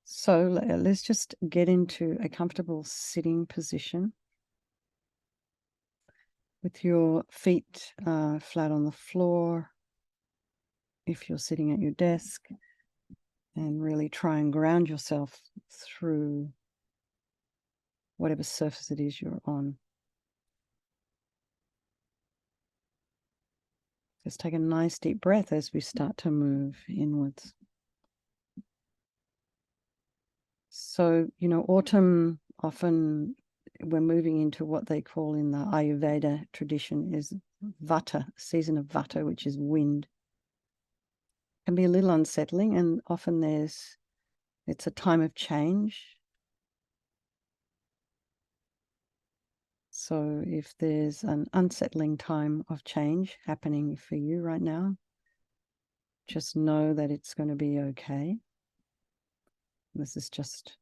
So let's just get into a comfortable sitting position with your feet flat on the floor if you're sitting at your desk, and really try and ground yourself through whatever surface it is you're on. Just take a nice deep breath as we start to move inwards. So, autumn, often we're moving into what they call in the Ayurveda tradition is Vata, season of Vata, which is wind. Can be a little unsettling, and often it's a time of change. So if there's an unsettling time of change happening for you right now, just know that it's going to be okay. This is just,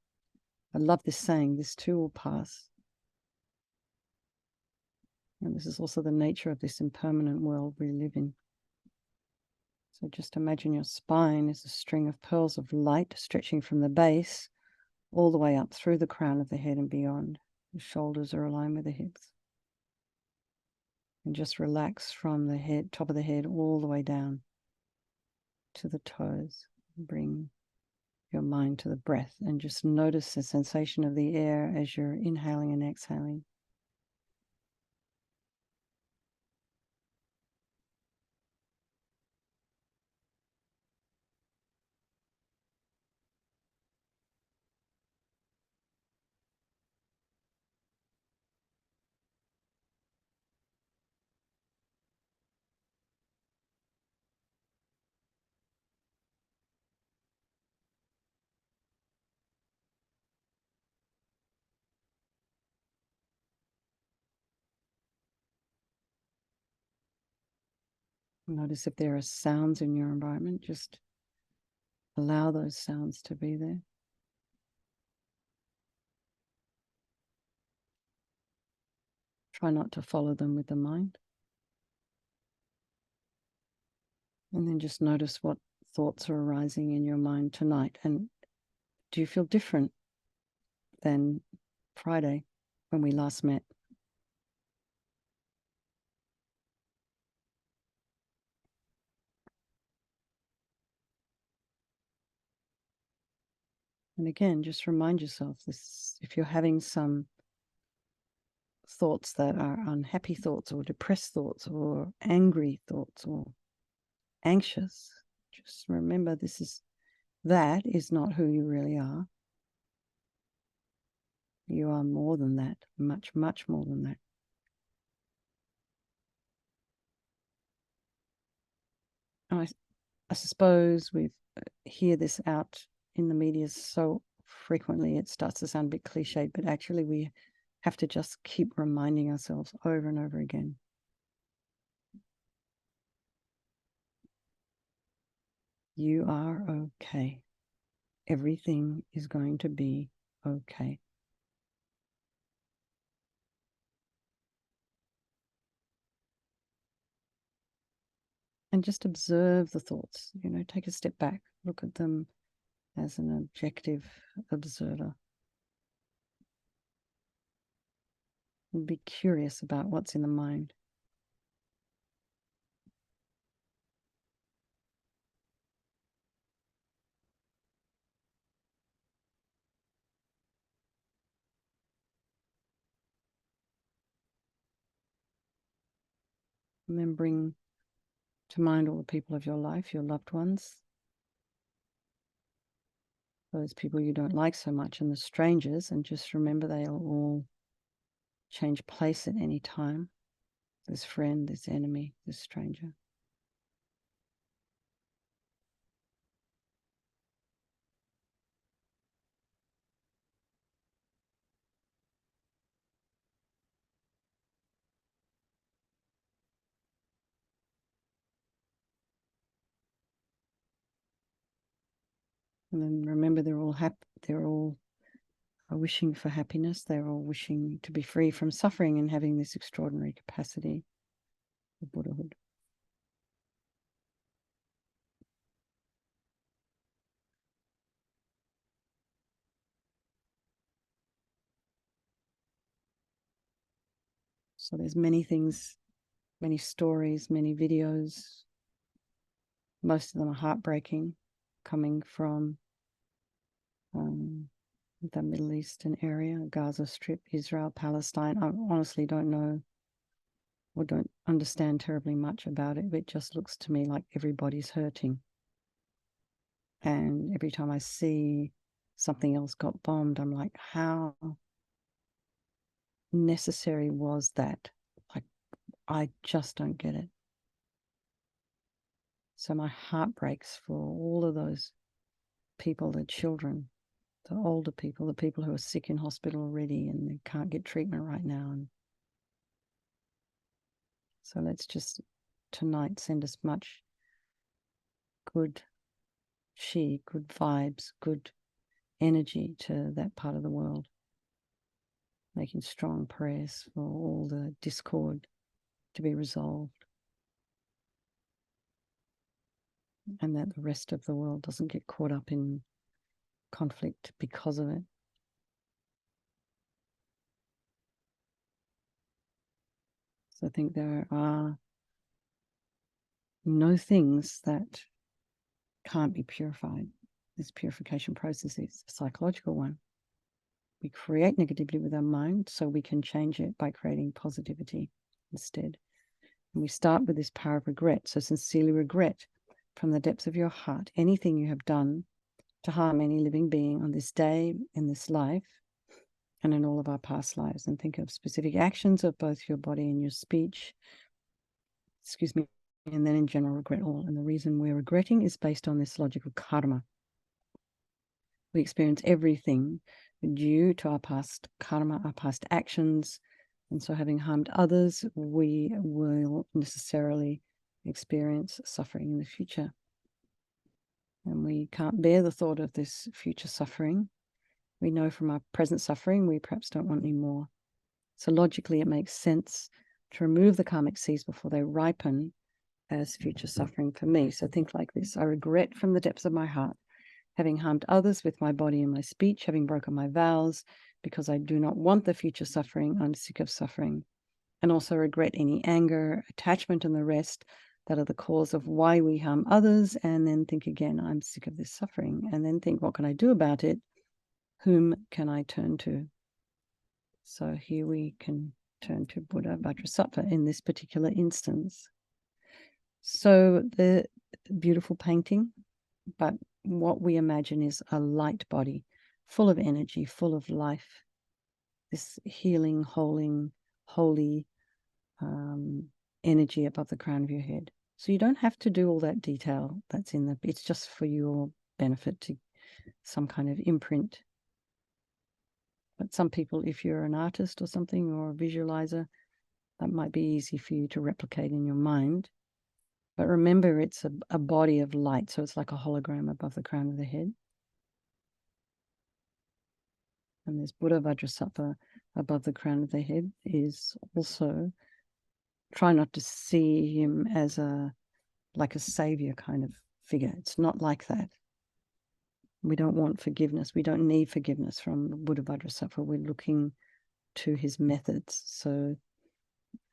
I love this saying, this too will pass. And this is also the nature of this impermanent world we live in. So just imagine your spine is a string of pearls of light stretching from the base all the way up through the crown of the head and beyond. The shoulders are aligned with the hips. And just relax from the head, top of the head, all the way down to the toes. Bring your mind to the breath and just notice the sensation of the air as you're inhaling and exhaling. Notice if there are sounds in your environment. Just allow those sounds to be there. Try not to follow them with the mind. And then just notice what thoughts are arising in your mind tonight. And do you feel different than Friday when we last met? And again, just remind yourself this: if you're having some thoughts that are unhappy thoughts or depressed thoughts or angry thoughts or anxious, just remember that is not who you really are. You are more than that, much, much more than that. I suppose we hear this out in the media so frequently it starts to sound a bit cliched, but actually we have to just keep reminding ourselves over and over again. You are okay. Everything is going to be okay. And just observe the thoughts, take a step back, look at them as an objective observer. And be curious about what's in the mind. And then bring to mind all the people of your life, your loved ones, those people you don't like so much, and the strangers, and just remember they'll all change place at any time. This friend, this enemy, this stranger. And then remember they're all happy, they're all are wishing for happiness, they're all wishing to be free from suffering and having this extraordinary capacity of Buddhahood. So there's many things, many stories, many videos. Most of them are heartbreaking, coming from the Middle Eastern area, Gaza Strip, Israel, Palestine. I honestly don't know or don't understand terribly much about it. It just looks to me like everybody's hurting. And every time I see something else got bombed, I'm like, how necessary was that? Like, I just don't get it. So my heart breaks for all of those people, the children, the older people, the people who are sick in hospital already and they can't get treatment right now. And so let's just tonight send as much good good vibes, good energy to that part of the world, making strong prayers for all the discord to be resolved and that the rest of the world doesn't get caught up in conflict because of it. So I think there are no things that can't be purified. This purification process is a psychological one. We create negativity with our mind so we can change it by creating positivity instead. And we start with this power of regret. So sincerely regret from the depths of your heart anything you have done to harm any living being on this day, in this life, and in all of our past lives. And think of specific actions of both your body and your speech, and then in general regret all. And the reason we're regretting is based on this logical karma. We experience everything due to our past karma, our past actions. And so having harmed others, we will necessarily experience suffering in the future. And we can't bear the thought of this future suffering. We know from our present suffering, we perhaps don't want any more. So logically, it makes sense to remove the karmic seeds before they ripen as future suffering for me. So think like this: I regret from the depths of my heart having harmed others with my body and my speech, having broken my vows, because I do not want the future suffering. I'm sick of suffering. And also regret any anger, attachment, and the rest that are the cause of why we harm others. And then think again, I'm sick of this suffering. And then think, what can I do about it? Whom can I turn to? So here we can turn to Buddha Vajrasattva in this particular instance. So the beautiful painting, but what we imagine is a light body, full of energy, full of life, this healing, holy energy above the crown of your head. So you don't have to do all that detail that's in it's just for your benefit, to some kind of imprint. But some people, if you're an artist or something, or a visualizer, that might be easy for you to replicate in your mind. But remember, it's a body of light, so it's like a hologram above the crown of the head. And this Buddha Vajrasattva above the crown of the head is also, try not to see him as like a savior kind of figure. It's not like that. We don't want forgiveness. We don't need forgiveness from Buddha Vajrasattva. We're looking to his methods. So,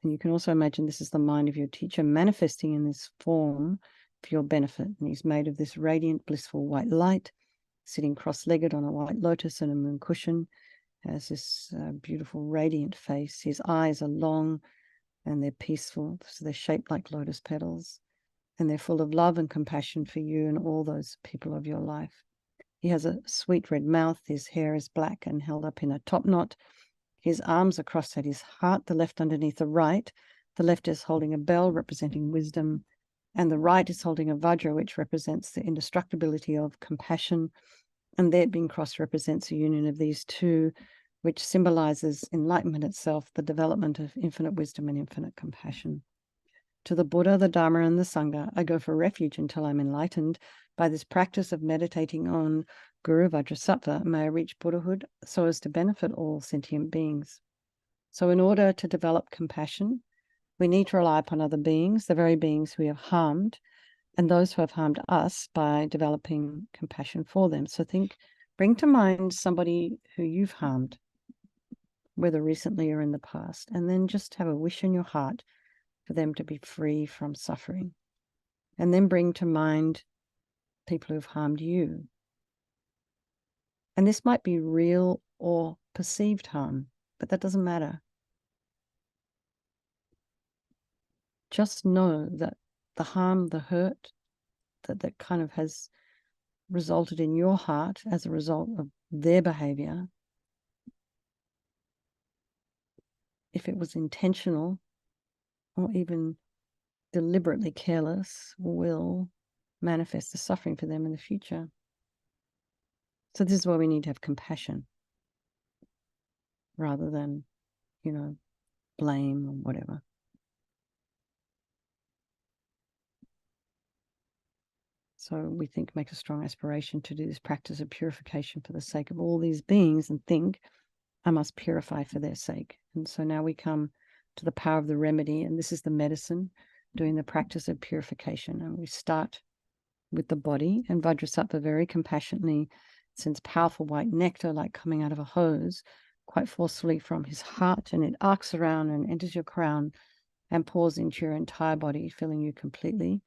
and you can also imagine this is the mind of your teacher manifesting in this form for your benefit. And he's made of this radiant, blissful white light, sitting cross-legged on a white lotus and a moon cushion, has this beautiful radiant face. His eyes are long and they're peaceful, so they're shaped like lotus petals, and they're full of love and compassion for you and all those people of your life. He has a sweet red mouth. His hair is black and held up in a top knot. His arms are crossed at his heart, the left underneath the right. The left is holding a bell representing wisdom, and the right is holding a vajra, which represents the indestructibility of compassion. And there being crossed represents a union of these two, which symbolizes enlightenment itself, the development of infinite wisdom and infinite compassion. To the Buddha, the Dharma, and the Sangha, I go for refuge until I'm enlightened. By this practice of meditating on Guru Vajrasattva, may I reach Buddhahood so as to benefit all sentient beings. So in order to develop compassion, we need to rely upon other beings, the very beings we have harmed, and those who have harmed us, by developing compassion for them. So bring to mind somebody who you've harmed. whether recently or in the past, and then just have a wish in your heart for them to be free from suffering. And then bring to mind people who've harmed you. And this might be real or perceived harm, but that doesn't matter. Just know that the harm, the hurt that kind of has resulted in your heart as a result of their behavior, if it was intentional or even deliberately careless, will manifest the suffering for them in the future. So this is why we need to have compassion rather than, blame or whatever. So we think, make a strong aspiration to do this practice of purification for the sake of all these beings, and think, I must purify for their sake. And so now we come to the power of the remedy, and this is the medicine, doing the practice of purification. And we start with the body, and Vajrasattva very compassionately sends powerful white nectar, like coming out of a hose, quite forcefully from his heart, and it arcs around and enters your crown and pours into your entire body, filling you completely.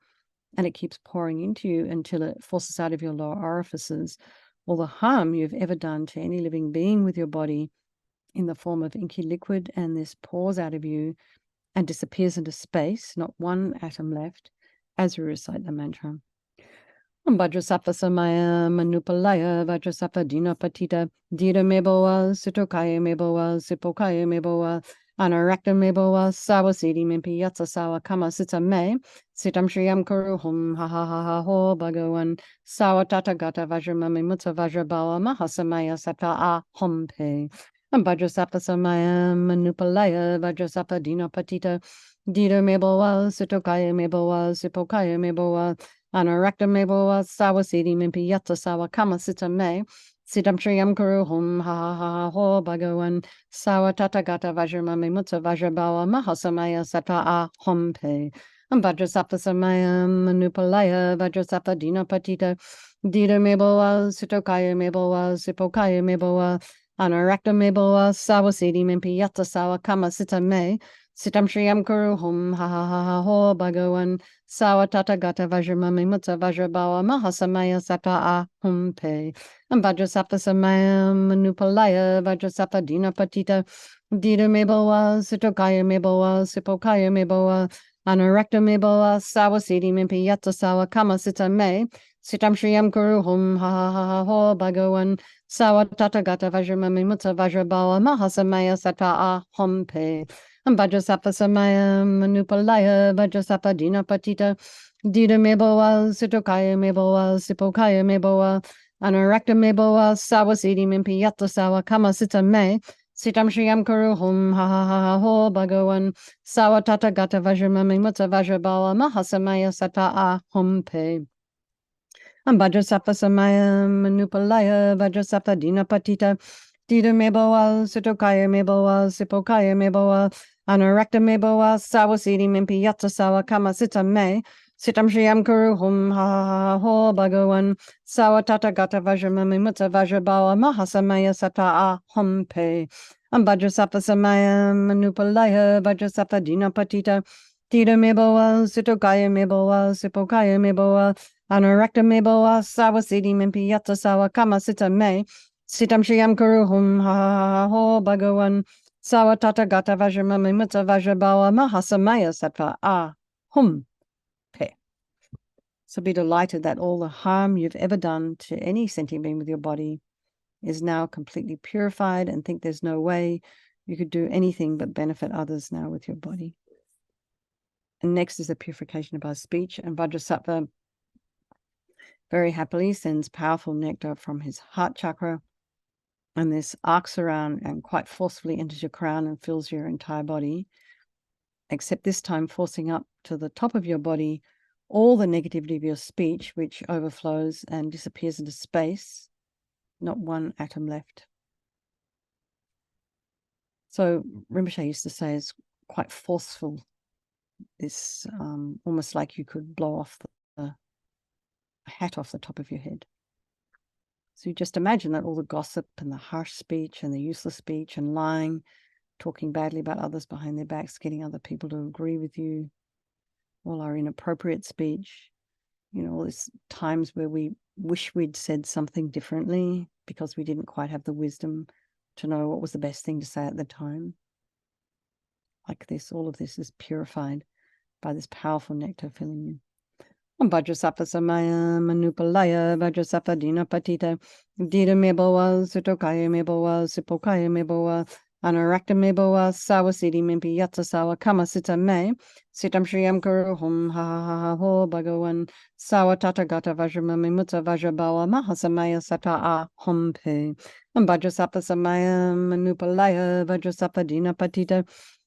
And it keeps pouring into you until it forces out of your lower orifices all the harm you've ever done to any living being with your body in the form of inky liquid, and this pours out of you and disappears into space, not one atom left, as we recite the mantra. Vajrasattva samaya manupalaya Vajrasattva dinapatita dita meboa sitokaya meboa sipokaya meboa anarakta meboa sawasiti mimpi yatsa sawa kama sita me sitam shriyam kuruhum ha ha ha ha ho bhagavan sawa tata gata vajramami mutta vajrabawa mahasamaya sattva a hompe. Vajrasattva samaya manupalaya Vajrasattva dinapatita dita meboa sitokaya meboa sipokaya meboa Anarakta meboa sawasiti mimpi yatsa sawa kama sita me sitam shriyam kuruhum ha ha ha ho bhagavan sawa tatagata vajramami mutta vajrabawa mahasamaya sattva a hompe. Vajrasattva samaya manupalaya Vajrasattva dinapatita dita meboa sitokaya meboa sipokaya meboa anarakta meboa sawasiti mimpi yatsa sawa kama sita me sitam shriyam kuruhum ha ha ha ha ho bhagavan sawa tatagata vajramami mutta vajrabawa mahasamaya sattva a humpe. Vajrasattva samaya manupalaya Vajrasattva dinapatita dita meboa sitokaya meboa sipokaya meboa anarakta meboa sawasiti mimpi yatsa sawa kama sita me sitam shriyam kuruhum ha ha ha ha ho bhagavan sawa tatagata vajramami mutta vajrabawa mahasamaya sattva a humpe. Vajrasattva samaya manupalaya Vajrasattva dinapatita dita meboa sitokaya meboa sipokaya meboa anarakta meboa sawasiti mimpi yatsa sawa kama sita me sitam shriyam kuruhum ha ha ha ha ho bhagavan sawa tatagata vajramami mutta vajrabawa mahasamaya sattva a humpe. Vajrasattva samaya manupalaya Vajrasattva dinapatita dita meboa sitokaya meboa sipokaya meboa anarakta meboa sawasiti mimpi yatsa sawa kama sita me sitam shriyam kuruhum ha ha ha ha ho bhagavan sawa tatagata vajramami mutta vajrabawa mahasamaya sattva a humpe. Vajrasattva samaya manupalaya Vajrasattva dinapatita dita meboa sitokaya meboa sipokaya meboa anarakta meboa sawasiti mimpi yatsa sawa kama sita me sitam shriyam kuruhum ha ha ha ha ho bhagavan sawa tatagata vajramami mutta vajrabawa mahasamaya sattva a humpe. So be delighted that all the harm you've ever done to any sentient being with your body is now completely purified, and think there's no way you could do anything but benefit others now with your body. And next is the purification of our speech, and Vajrasattva very happily sends powerful nectar from his heart chakra, and this arcs around and quite forcefully enters your crown and fills your entire body, except this time forcing up to the top of your body all the negativity of your speech, which overflows and disappears into space, not one atom left. So Rinpoche used to say it's quite forceful, this almost like you could blow off the hat off the top of your head. So you just imagine that all the gossip and the harsh speech and the useless speech and lying talking badly about others behind their backs, getting other people to agree with you, all our inappropriate speech, all these times where we wish we'd said something differently because we didn't quite have the wisdom to know what was the best thing to say at the time. Like this, all of this is purified by this powerful nectar filling you. Vajrasattva samaya manupalaya vajrasattva dina patita dita meboa sutokaya meboa sipokaya meboa anarakta meboa sawasiti mimpi yatsa sawa kama sita me sitam shriyam kuru hum ha ha ha ha ho bhagavan sawa tata gata vajramami mutta vajrabawa mahasamaya sata a hum pe vajrasattva samaya manupalaya vajrasattva dina patita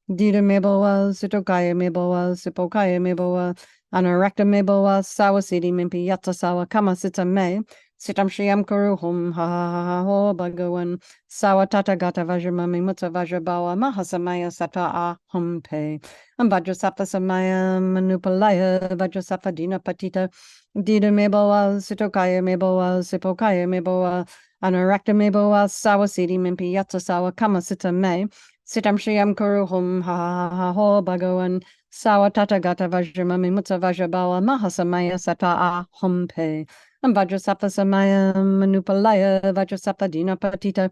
dita meboa sutokaya meboa sipokaya meboa Anarakta meboa sawasiti mimpi yatsa sawa kama sita me sitam shriyam kuru hum ha ha ha ha ho bhagavan sawa tata gata vajramami mutta vajrabawa mahasamaya sata a hum pe vajrasattva samaya manupalaya vajrasattva dina patita dita meboa sitokaya meboa sipokaya meboa anarakta meboa sawasiti mimpi yatsa sawa kama sita me sitam shriyam kuru hum ha ha ha ha ho bhagavan Sawa tata gata vajramami mutta vajrabawa mahasamaya sata a hum pe vajrasattva samaya manupalaya vajrasattva dina patita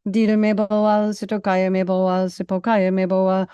dita meboa sitokaya meboa sipokaya meboa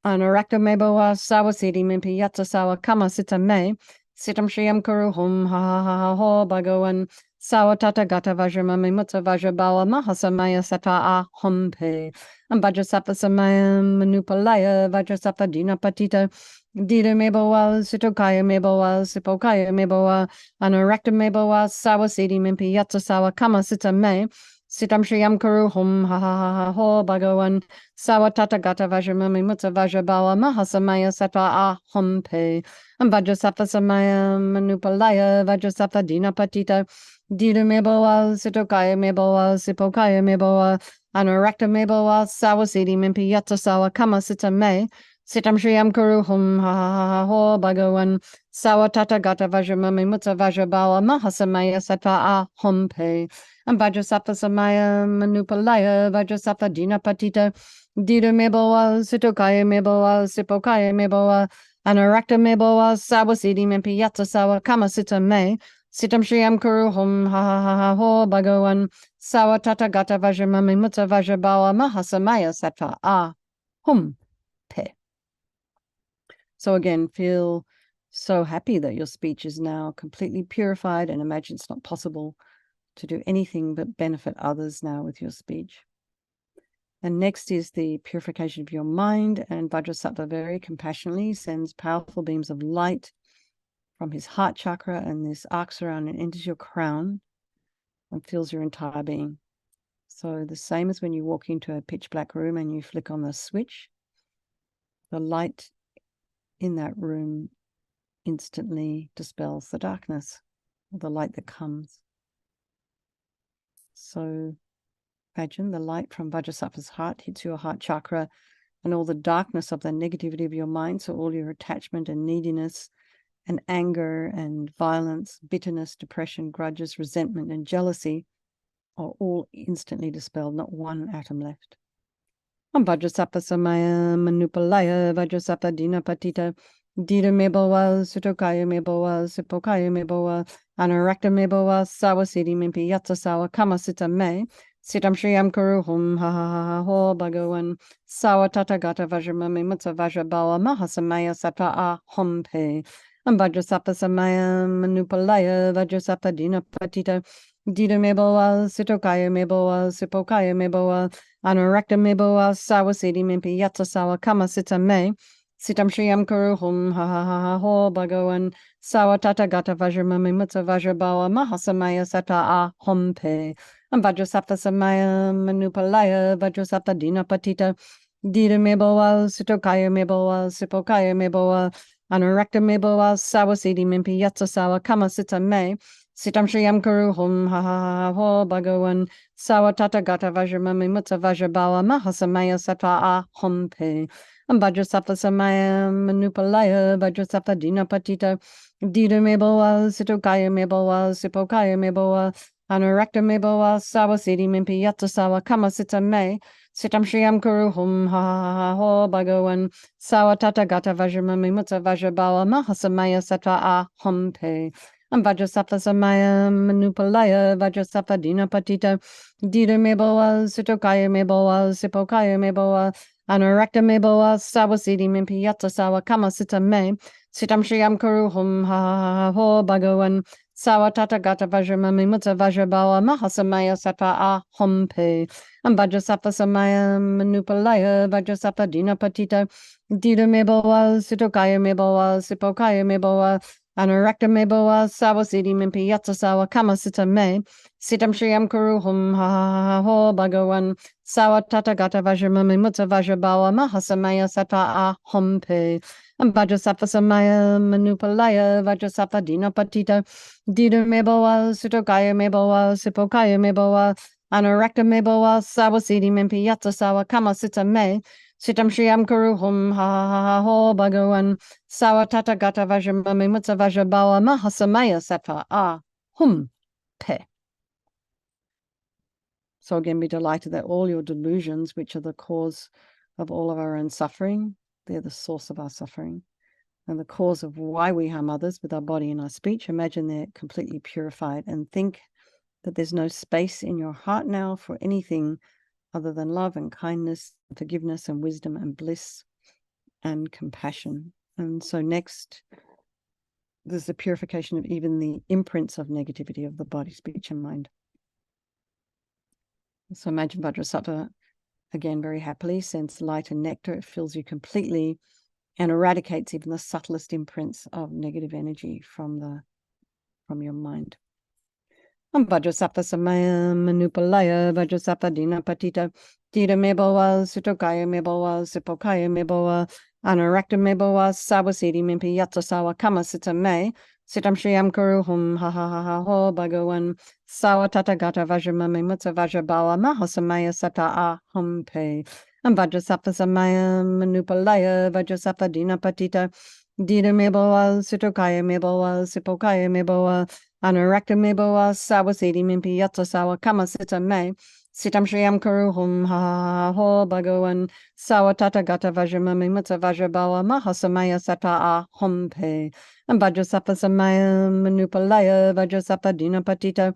anarakta meboa sawasiti mimpi yatsa sawa kama sita me sitam shriyam kuru hum ha ha ha ha ho bhagavan sawa tata gata vajramami mutta vajrabawa mahasamaya sata a hum pe vajrasattva samaya manupalaya vajrasattva dina patita dita meboa sitokaya meboa sipokaya meboa anarakta meboa sawasiti mimpi yatsa sawa kama sita me sitam shriyam kuru hum ha ha ha ha ho bhagavan sawa tata gata vajramami mutta vajrabawa mahasamaya sata a hum pe vajrasattva samaya manupalaya vajrasattva dina patita dita meboa sitokaya meboa sipokaya meboa anarakta meboa sawasiti mimpi yatsa sawa kama sita me sitam shriyam kuru hum ha ha ha ha ho bhagavan sawa tata gata vajramami mutta vajrabawa mahasamaya sata a hum pe vajrasattva samaya manupalaya vajrasattva dina patita dita meboa sitokaya meboa sipokaya meboa anarakta meboa sawasiti mimpi yatsa sawa kama sita me sitam shriyam kuru hum ha ha ha ha ho bhagavan sawa tata gata vajramami mutta vajrabawa mahasamaya sata a hum pe. So again, feel so happy that your speech is now completely purified and imagine it's not possible to do anything but benefit others now with your speech. And next is the purification of your mind, and Vajrasattva very compassionately sends powerful beams of light from his heart chakra, and this arcs around and enters your crown and fills your entire being. So the same as when you walk into a pitch black room and you flick on the switch, the light in that room instantly dispels the darkness, or the light that comes. So imagine the light from Vajrasattva's heart hits your heart chakra, and all the darkness of the negativity of your mind, so all your attachment and neediness and anger and violence, bitterness, depression, grudges, resentment, and jealousy are all instantly dispelled, not one atom left. Vajrasattva samaya manupalaya vajrasattva dina patita dita meboa sutokaya meboa sipokaya meboa anarakta meboa sawasiti mimpi yatsa sawa kama sita me sitam shriyam kuru hum ha ha ha ha ho bhagavan sawa tata gata vajramami mutta vajrabawa mahasamaya sata a hum pe vajrasattva samaya manupalaya vajrasattva dina patita dita meboa sutokaya meboa sipokaya meboa anarakta meboa sawasiti mimpi yatsa sawa kama sita me sitam shriyam kuru hum ha ha ha ha ho bhagavan sawa tata gata vajramami mutta vajrabawa mahasamaya sata a hum pe vajrasattva samaya manupalaya vajrasattva dina patita dita meboa sutokaya meboa sipokaya meboa anarakta meboa sawasiti mimpi yatsa sawa kama sita me sitam shriyam kuru hum ha ha ha ha ho bhagavan sawa tata gata vajramami mutta vajrabawa mahasamaya sata a hum pe vajrasattva samaya manupalaya vajrasattva dina patita dita meboa sitokaya meboa sipokaya meboa Anurakta me boa sawa sidi mimpi yata sawa kama sita me. Sitam Shriyam Kuru Hum Ha Ho Bhagawan Sawa Tata Gata Vajramami Mutta Vajrabawa Mahasamaya Sattva A Hum Pe Vajrasattva Samaya Manupalaya Vajrasattva Dina Patita Dita Meboa Sutokaya Meboa Sipokaya Meboa Anurakta Meboa Sawa Sidi Mimpi Yata Sawa Kama Sita Me Sitam Shriyam Kuru Hum Ha Ho Bhagawan Sawa Tata Gata Vajramami Mutta Vajrabawa Mahasamaya Sattva A Hum Pe Vajrasattva Samaya Manupalaya Vajrasattva Dina Patita Dita Meboa Sitokaya Meboa Sipokaya Meboa Anurakta Meboa Sawa Sidi Mimpi Yatsa Sawa Kama Sita Me Sitam Shriyam Kuru Hum Ha Ho Bhagawan Sawa Tata Gata Vajramami Mutta Vajrabawa Mahasamaya Sattva A Hum Pe Vajrasattva Samaya Manupalaya Vajrasattva Dina Patita Dita Meboa Sitokaya Meboa Sipokaya Meboa Anurakta Meboa Sawa Sidi Mimpi Yatsa Sawa Kama Sita Me Sitam Shriyam Kuru Hum Ha Ho Bhagawan Sawa Tata Gata Vajramami Mutta Vajrabawa Mahasamaya Sattva A Hum Pe. So again, be delighted that all your delusions, which are the cause of all of our own suffering, they're the source of our suffering and the cause of why we harm others with our body and our speech. Imagine they're completely purified and think that there's no space in your heart now for anything other than love and kindness, forgiveness and wisdom and bliss and compassion. And so next, there's the purification of even the imprints of negativity of the body, speech and mind. So imagine Vajrasattva, again, very happily, sends light and nectar. It fills you completely and eradicates even the subtlest imprints of negative energy from your mind. Vajrasattva Samaya Manupalaya Vajrasattva Dina Patita Dita Meboa Sutokaya Meboa Sipokaya Meboa Anurakta Meboa Sawasidi Mimpi Yatsa Sawa Kama Sita Me Sitam Shriyam Kuru Hum Ha Ha Ha Ha Ho Bhagawan Sawa Tata Gata Vajramami Mutta Vajrabawa Mahasamaya Sata A Hum Pe Vajrasattva Samaya Manupalaya Vajrasattva Dina Patita Dita Meboa Sutokaya Meboa Sipokaya Meboa Anurakta Meboa Sawa Sidi Mimpi Yatsa Sawa Kama Sita Me Sitam Shriyam Kuru Hum Ha Ho Bhagawan Sawa Tata Gata Vajramami Mutta Vajrabawa Mahasamaya Sattva A Hum Pe Vajrasattva Samaya Manupalaya Vajrasattva Dina Patita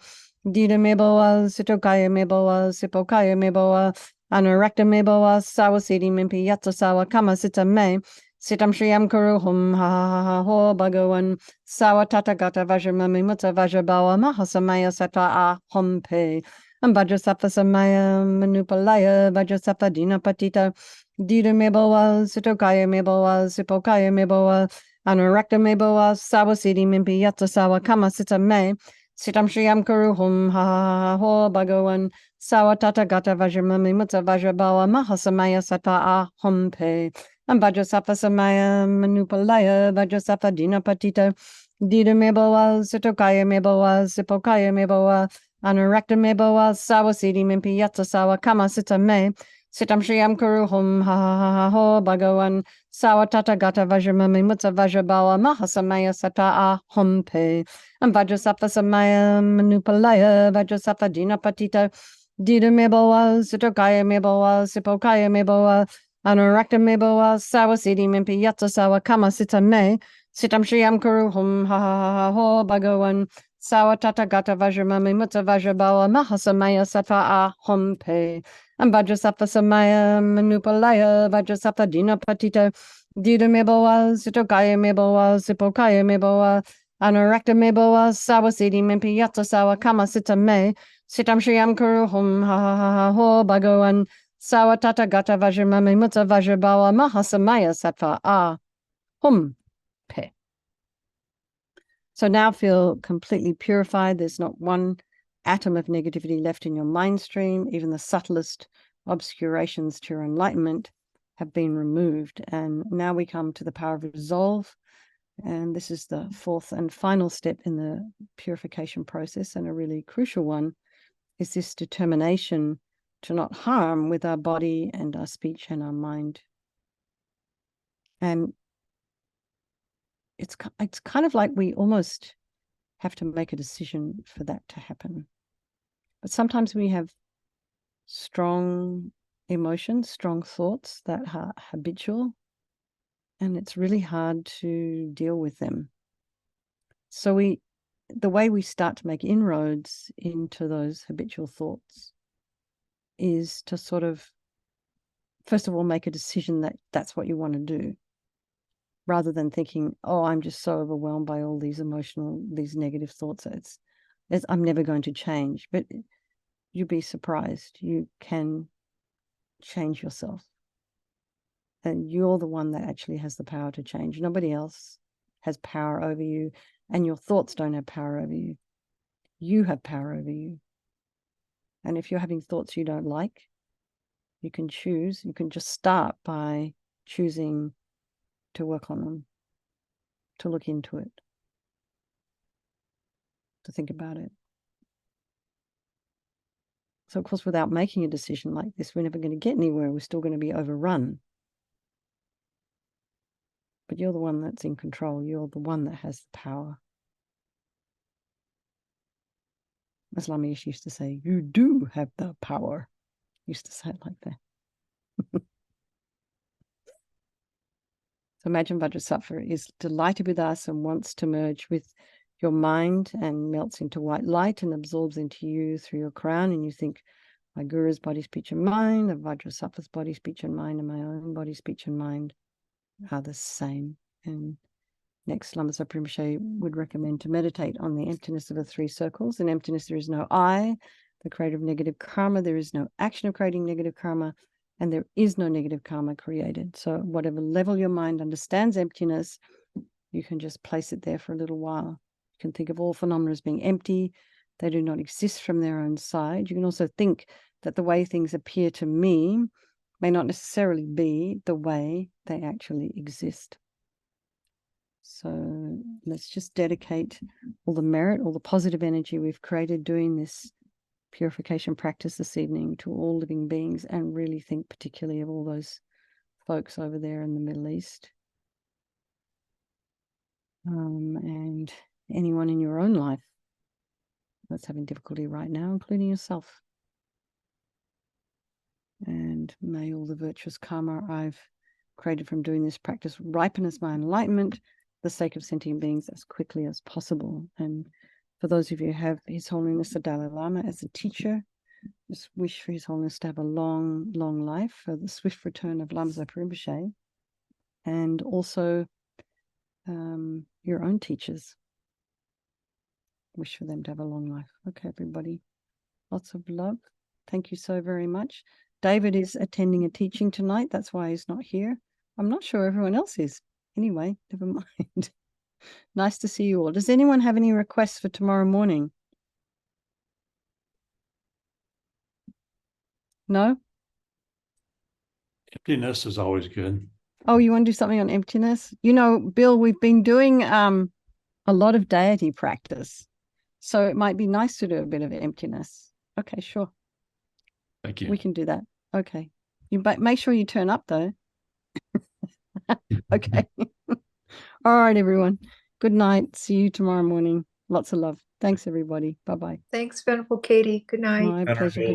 Dita Meboa Sitokaya Meboa Sipokaya Meboa Anurakta Meboa Sawa Sidi Mimpi Yatsa Sawa Kama Sita Me Sitam Shriyam Kuru Hum Ha Ho Bhagawan Sawa Tata Gata Vajramami Mutta Vajrabawa Mahasamaya Sattva A Hum Pe Vajrasattva Samaya Manupalaya Vajrasattva Dina Patita Dita Meboa Sitokaya Meboa Sipokaya Meboa Anurakta Meboa Sawa Sidi Mimpi Yatsa Sawa Kama Sita Me Sitam Shriyam Kuru Hum Ha Ho Bhagawan Sawa Tata Gata Vajramami Mutta Vajrabawa Mahasamaya Sattva A Hum Pe Vajrasattva Samaya Manupalaya Vajrasattva Dina Patita Dita Meboa Sitokaya Meboa Sipokaya Meboa Anurakta Meboa Sawa Sidi Mimpi Yatsa Sawa Kama Sita Me Sitam Shriyam Kuru Hum Ha Ho Bhagawan Sawa Tata Gata Vajramami Mutta Vajrabawa Mahasamaya Sattva A Hum Pe Vajrasattva Samaya Manupalaya Vajrasattva Dina Patita Dita Meboa Sitokaya Meboa Sipokaya Meboa Anurakta Meboa Sawa Sidi Mimpi Yatsa Sawa Kama Sita Me Sitam Shriyam Kuru Hum Ha Ho Bhagawan Sawa Tata Gata Vajramami Mutta Vajrabawa Mahasamaya Sattva A Hum Pe Vajrasattva Samaya Manupalaya Vajrasattva Dina Patita Dita Meboa Sitokaya Meboa Sipokaya Meboa Anurakta Meboa Sawa Sidi Mimpi Yatsa Sawa Kama Sita Me Sitam Shriyam Kuru Hum Ha Ho Bhagawan Sawa Tata Gata Vajramami Mutta Vajrabawa Mahasamaya Sattva A Hum Pe. So now feel completely purified. There's not one atom of negativity left in your mind stream. Even the subtlest obscurations to your enlightenment have been removed. And now we come to the power of resolve. And this is the fourth and final step in the purification process, and a really crucial one is this determination to not harm with our body and our speech and our mind. And it's kind of like we almost have to make a decision for that to happen. But sometimes we have strong emotions, strong thoughts that are habitual, and it's really hard to deal with them. So the way we start to make inroads into those habitual thoughts is to sort of, first of all, make a decision that that's what you want to do, rather than thinking, oh, I'm just so overwhelmed by all these negative thoughts. I'm never going to change. But you'd be surprised. You can change yourself. And you're the one that actually has the power to change. Nobody else has power over you, and your thoughts don't have power over you. You have power over you. And if you're having thoughts you don't like, you can just start by choosing to work on them, to look into it, to think about it. So, of course, without making a decision like this, we're never going to get anywhere. We're still going to be overrun. But you're the one that's in control. You're the one that has the power. As Lamish used to say, you do have the power. Used to say it like that. So imagine Vajrasattva is delighted with us and wants to merge with your mind and melts into white light and absorbs into you through your crown. And you think, my Guru's body, speech, and mind, the Vajrasattva's body, speech, and mind, and my own body, speech, and mind are the same. And next, Lama Zopa Rinpoche would recommend to meditate on the emptiness of the three circles. In emptiness, there is no I, the creator of negative karma. There is no action of creating negative karma, and there is no negative karma created. So whatever level your mind understands emptiness, you can just place it there for a little while. You can think of all phenomena as being empty. They do not exist from their own side. You can also think that the way things appear to me may not necessarily be the way they actually exist. So let's just dedicate all the merit, all the positive energy we've created doing this purification practice this evening to all living beings, and really think particularly of all those folks over there in the Middle East. And anyone in your own life that's having difficulty right now, including yourself. And may all the virtuous karma I've created from doing this practice ripen as my enlightenment for the sake of sentient beings as quickly as possible. And for those of you who have His Holiness the Dalai Lama as a teacher, just wish for His Holiness to have a long, long life, for the swift return of Lama Zopa Rinpoche, and also your own teachers. Wish for them to have a long life. Okay, everybody. Lots of love. Thank you so very much. David is attending a teaching tonight. That's why he's not here. I'm not sure everyone else is. Anyway, never mind. Nice to see you all. Does anyone have any requests for tomorrow morning? No? Emptiness is always good. Oh, you want to do something on emptiness? You know, Bill, we've been doing a lot of deity practice. So it might be nice to do a bit of emptiness. Okay, sure. Thank you. We can do that. Okay. You make sure you turn up though. Okay. All right, everyone. Good night. See you tomorrow morning. Lots of love. Thanks, everybody. Bye-bye. Thanks, Venerable Katie. Good night. My pleasure. Good